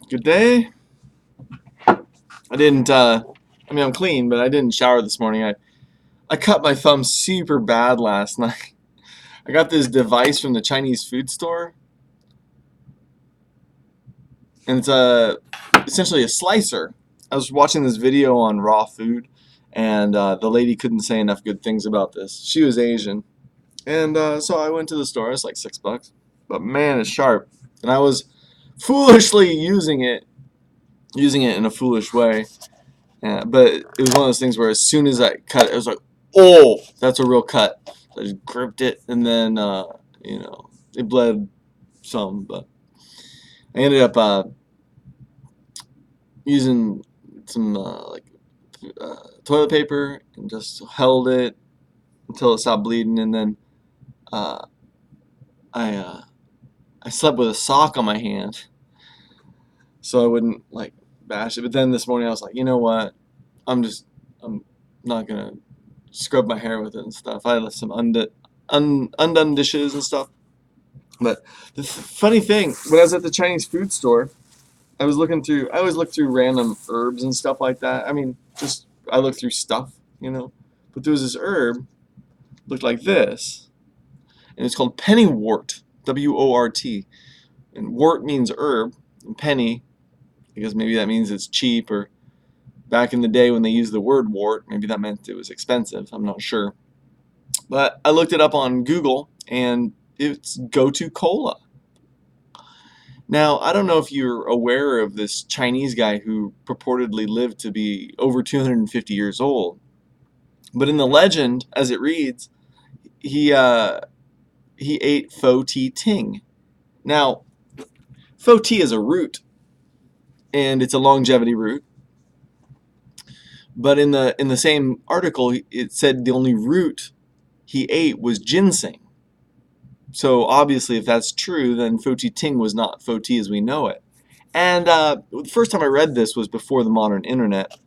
Good day. I didn't. I mean, I'm clean, but I didn't shower this morning. I cut my thumb super bad last night. I got this device from the Chinese food store, and it's essentially a slicer. I was watching this video on raw food, and the lady couldn't say enough good things about this. She was Asian, and so I went to the store. It's like $6, but man, it's sharp. And I was foolishly using it in a foolish way. Yeah, but it was one of those things where as soon as I cut it, it was like, oh, that's a real cut. So I just gripped it, and then it bled some, but I ended up using some toilet paper and just held it until it stopped bleeding, and then uh, I slept with a sock on my hand so I wouldn't like bash it. But then this morning I was like, you know what? I'm not gonna scrub my hair with it and stuff. I left some undone dishes and stuff. But the funny thing, when I was at the Chinese food store, I always look through random herbs and stuff like that. I mean, just I look through stuff. But there was this herb, looked like this, and it's called pennywort, W-O-R-T. And wort means herb, and penny, because maybe that means it's cheap, or back in the day when they used the word wart, maybe that meant it was expensive. I'm not sure. But I looked it up on Google, and it's Gotu Kola. Now, I don't know if you're aware of this Chinese guy who purportedly lived to be over 250 years old. But in the legend, as it reads, he ate Fo-Ti Ting. Now, Fo-Ti is a root, and it's a longevity root. But in the same article, it said the only root he ate was ginseng. So obviously, if that's true, then Fo-Ti Ting was not Fo-Ti as we know it. And the first time I read this was before the modern internet.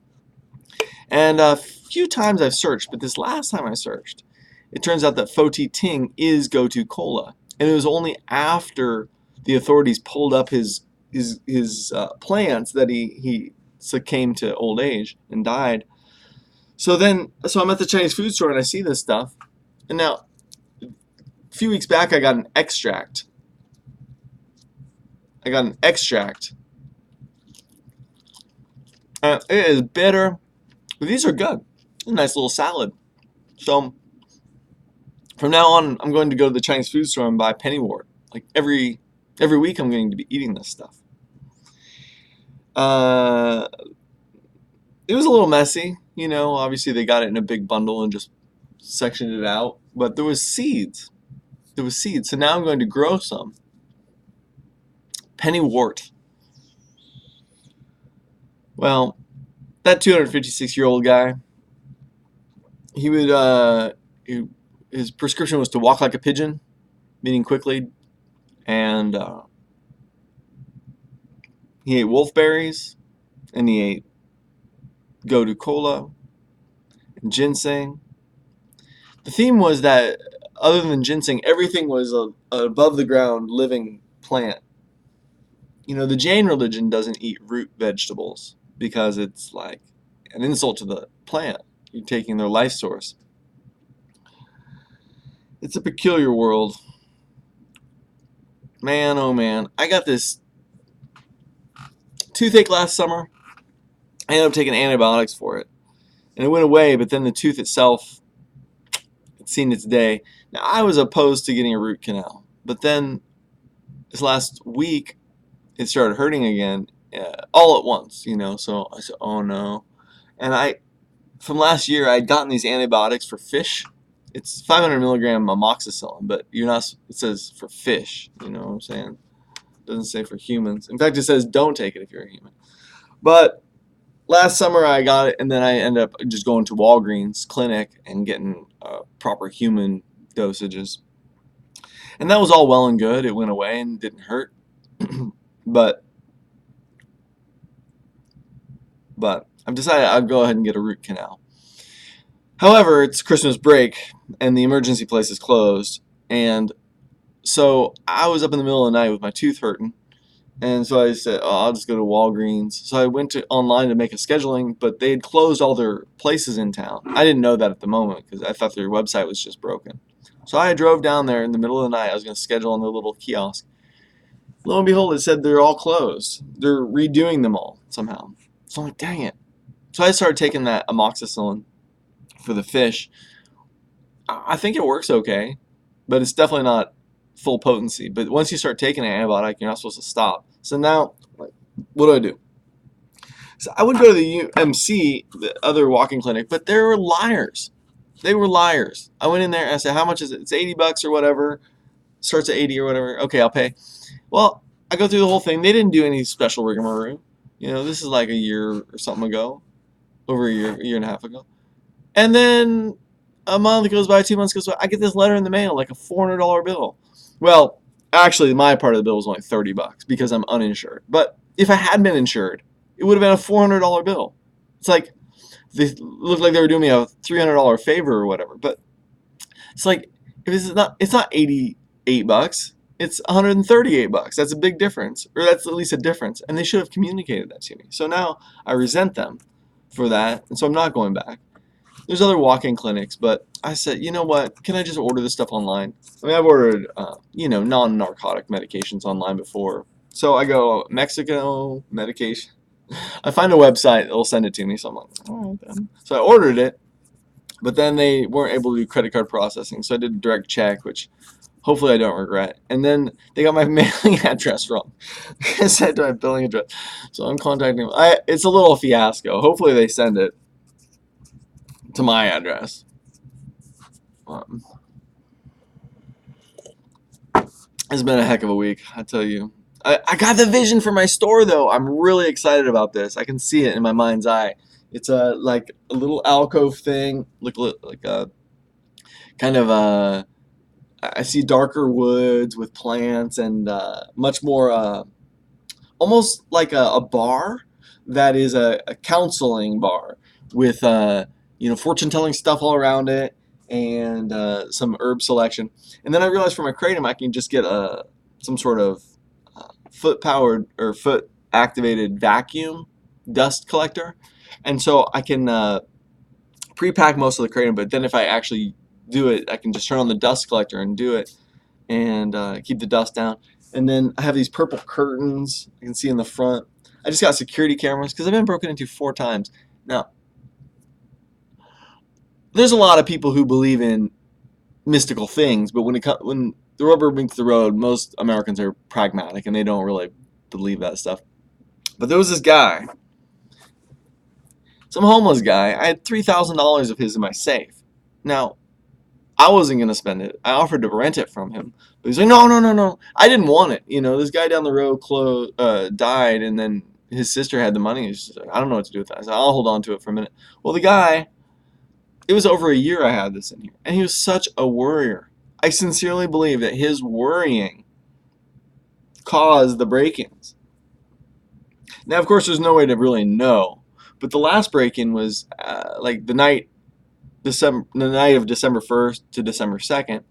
And a few times I've searched, but this last time I searched, it turns out that Fo-Ti Ting is Gotu Kola. And it was only after the authorities pulled up his plants that he succumbed to old age and died. So I'm at the Chinese food store and I see this stuff. And now, a few weeks back, I got an extract. It is bitter, but these are good. A nice little salad. So from now on, I'm going to go to the Chinese food store and buy pennywort. Like every week, I'm going to be eating this stuff. It was a little messy, Obviously, they got it in a big bundle and just sectioned it out. But there was seeds. So now I'm going to grow some pennywort. Well, that 256-year-old guy, his prescription was to walk like a pigeon, meaning quickly, and he ate wolfberries, and he ate Gotu Kola and ginseng. The theme was that other than ginseng, everything was a above the ground living plant. The Jain religion doesn't eat root vegetables because it's like an insult to the plant. You're taking their life source. It's a peculiar world. Man, oh man. I got this toothache last summer. I ended up taking antibiotics for it. And it went away, but then the tooth itself, it's seen its day. Now, I was opposed to getting a root canal. But then this last week, it started hurting again, all at once, So I said, oh no. And from last year, I'd gotten these antibiotics for fish. It's 500 milligram amoxicillin, but it says for fish, you know what I'm saying? It doesn't say for humans. In fact, it says don't take it if you're a human. But last summer I got it, and then I ended up just going to Walgreens clinic and getting proper human dosages. And that was all well and good. It went away and didn't hurt. But I've decided I'll go ahead and get a root canal. However, it's Christmas break, and the emergency place is closed. And so I was up in the middle of the night with my tooth hurting, And so I said, oh, I'll just go to Walgreens. So I went to online to make a scheduling, but they had closed all their places in town. I didn't know that at the moment because I thought their website was just broken. So I drove down there in the middle of the night. I was going to schedule on the little kiosk. Lo and behold, it said they're all closed. They're redoing them all somehow. So I'm like, dang it. So I started taking that amoxicillin for the fish. I think it works okay, but it's definitely not full potency. But once you start taking an antibiotic, you're not supposed to stop. So now, like, what do? So I would go to the UMC, the other walking clinic, but they were liars. They were liars. I went in there and I said, how much is it? It's $80 or whatever. Starts at 80 or whatever. Okay, I'll pay. Well, I go through the whole thing. They didn't do any special rigmarole. This is like a year or something ago, over a year and a half ago. And then a month goes by, 2 months goes by. I get this letter in the mail, like a $400 bill. Well, actually, my part of the bill was only $30 because I'm uninsured. But if I had been insured, it would have been a $400 bill. It's like they looked like they were doing me a $300 favor or whatever. But it's like if it's not $88. It's $138. That's a big difference, or that's at least a difference. And they should have communicated that to me. So now I resent them for that, and so I'm not going back. There's other walk-in clinics, but I said, you know what? Can I just order this stuff online? I mean, I've ordered, non-narcotic medications online before. So I go, Mexico medication. I find a website, it'll send it to me. So I'm like, all right then. So I ordered it, but then they weren't able to do credit card processing. So I did a direct check, which hopefully I don't regret. And then they got my mailing address wrong. I said to my billing address. So I'm contacting them. It's a little fiasco. Hopefully they send it to my address. It's been a heck of a week, I tell you. I got the vision for my store, though. I'm really excited about this. I can see it in my mind's eye. It's like a little alcove thing. Look like a kind of a. I see darker woods with plants and much more, almost like a bar that is a counseling bar with fortune telling stuff all around it and some herb selection. And then I realized for my kratom I can just get some sort of foot powered or foot activated vacuum dust collector, and so I can pre-pack most of the kratom. But then if I actually do it, I can just turn on the dust collector and do it and keep the dust down. And then I have these purple curtains you can see in the front. I just got security cameras because I've been broken into 4 times. Now, there's a lot of people who believe in mystical things, but when the rubber meets the road, most Americans are pragmatic and they don't really believe that stuff. But there was this guy, some homeless guy. I had $3,000 of his in my safe. Now, I wasn't going to spend it. I offered to rent it from him. But he's like, no, no, no, no. I didn't want it. This guy down the road died, and then his sister had the money. He's just like, I don't know what to do with that. I said, I'll hold on to it for a minute. Well, the guy, it was over a year I had this in here. And he was such a worrier. I sincerely believe that his worrying caused the break-ins. Now, of course, there's no way to really know. But the last break-in was like the night of December 1st to December 2nd.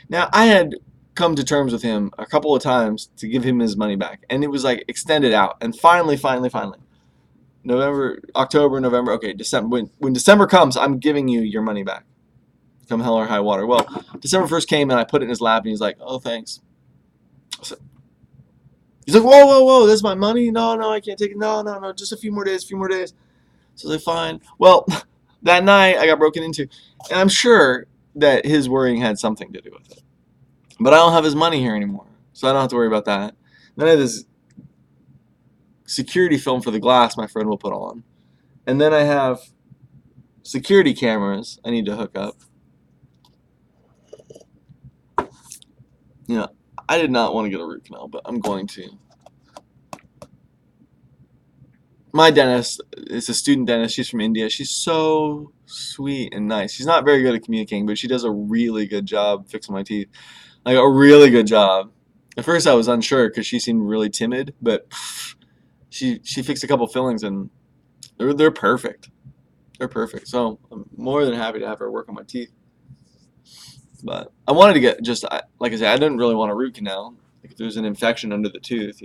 Now, I had come to terms with him a couple of times to give him his money back, and it was like extended out. And finally, November, October, November, okay, December. When December comes, I'm giving you your money back, come hell or high water. Well, December 1st came, and I put it in his lap, and he's like, oh, thanks. He's like, whoa, whoa, whoa, that's my money? No, I can't take it. No, just a few more days. So I was like, fine. Well, that night, I got broken into, and I'm sure that his worrying had something to do with it. But I don't have his money here anymore, so I don't have to worry about that. Then I have this security film for the glass my friend will put on. And then I have security cameras I need to hook up. I did not want to get a root canal, but I'm going to. My dentist is a student dentist. She's from India. She's so sweet and nice. She's not very good at communicating, but she does a really good job fixing my teeth. Like a really good job. At first I was unsure because she seemed really timid, but she fixed a couple fillings and they're perfect. They're perfect. So I'm more than happy to have her work on my teeth. But I wanted to get like I said, I didn't really want a root canal. Like if there's an infection under the tooth,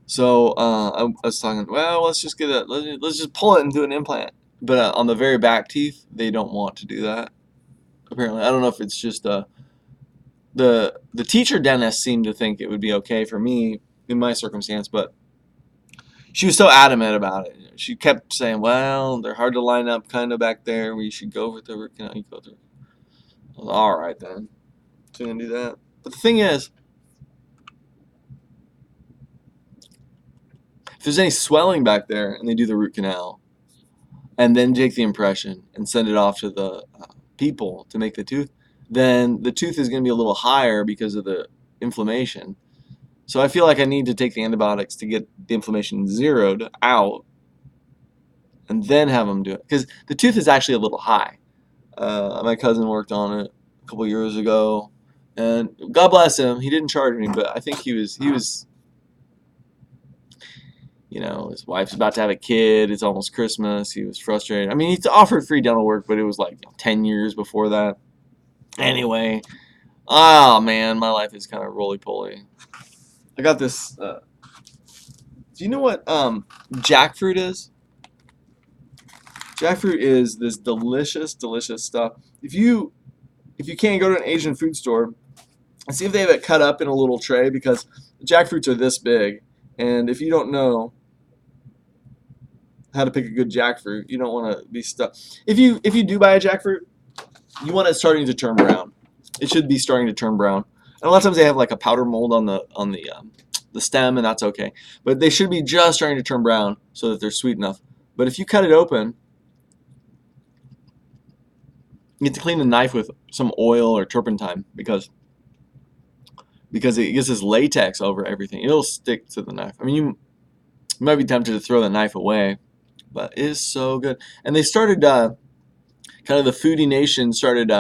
So I was talking. Well, let's just pull it and do an implant. But on the very back teeth, they don't want to do that. Apparently, I don't know if it's just the teacher dentist seemed to think it would be okay for me in my circumstance, but she was so adamant about it. She kept saying, "Well, they're hard to line up, kind of back there. We should go with the root canal. You go through." I was, all right then, so I'm gonna do that. But the thing is, if there's any swelling back there, and they do the root canal, and then take the impression and send it off to the people to make the tooth, then the tooth is going to be a little higher because of the inflammation. So I feel like I need to take the antibiotics to get the inflammation zeroed out and then have them do it. Because the tooth is actually a little high. My cousin worked on it a couple years ago, and God bless him, he didn't charge me, but I think he was his wife's about to have a kid. It's almost Christmas. He was frustrated. I mean, he's offered free dental work, but it was like 10 years before that. Anyway, oh man, my life is kind of roly poly. I got this. Do you know what jackfruit is? Jackfruit is this delicious, delicious stuff. If you can't go to an Asian food store, see if they have it cut up in a little tray because jackfruits are this big, and if you don't know how to pick a good jackfruit, you don't want to be stuck. If you do buy a jackfruit, you want it starting to turn brown. It should be starting to turn brown. And a lot of times they have like a powder mold on the stem, and that's okay. But they should be just starting to turn brown so that they're sweet enough. But if you cut it open, you have to clean the knife with some oil or turpentine because it gets this latex over everything. It'll stick to the knife. I mean, you might be tempted to throw the knife away, but it is so good. And they started kind of the foodie nation started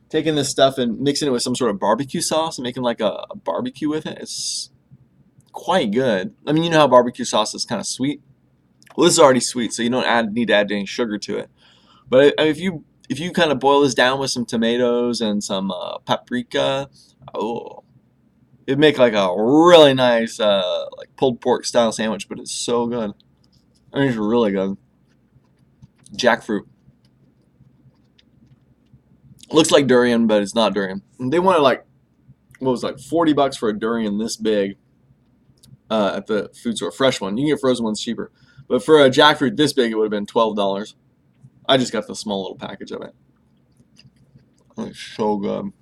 taking this stuff and mixing it with some sort of barbecue sauce and making like a barbecue with it. It's quite good. I mean, you know how barbecue sauce is kind of sweet. Well, this is already sweet, so you don't need to add any sugar to it. But if you kind of boil this down with some tomatoes and some paprika, oh, it'd make like a really nice like pulled pork style sandwich. But it's so good. I mean, it's really good. Jackfruit. Looks like durian, but it's not durian. They wanted like what was it, like $40 for a durian this big at the food store, fresh one. You can get frozen ones cheaper, but for a jackfruit this big, it would have been $12. I just got the small little package of it. It's so good.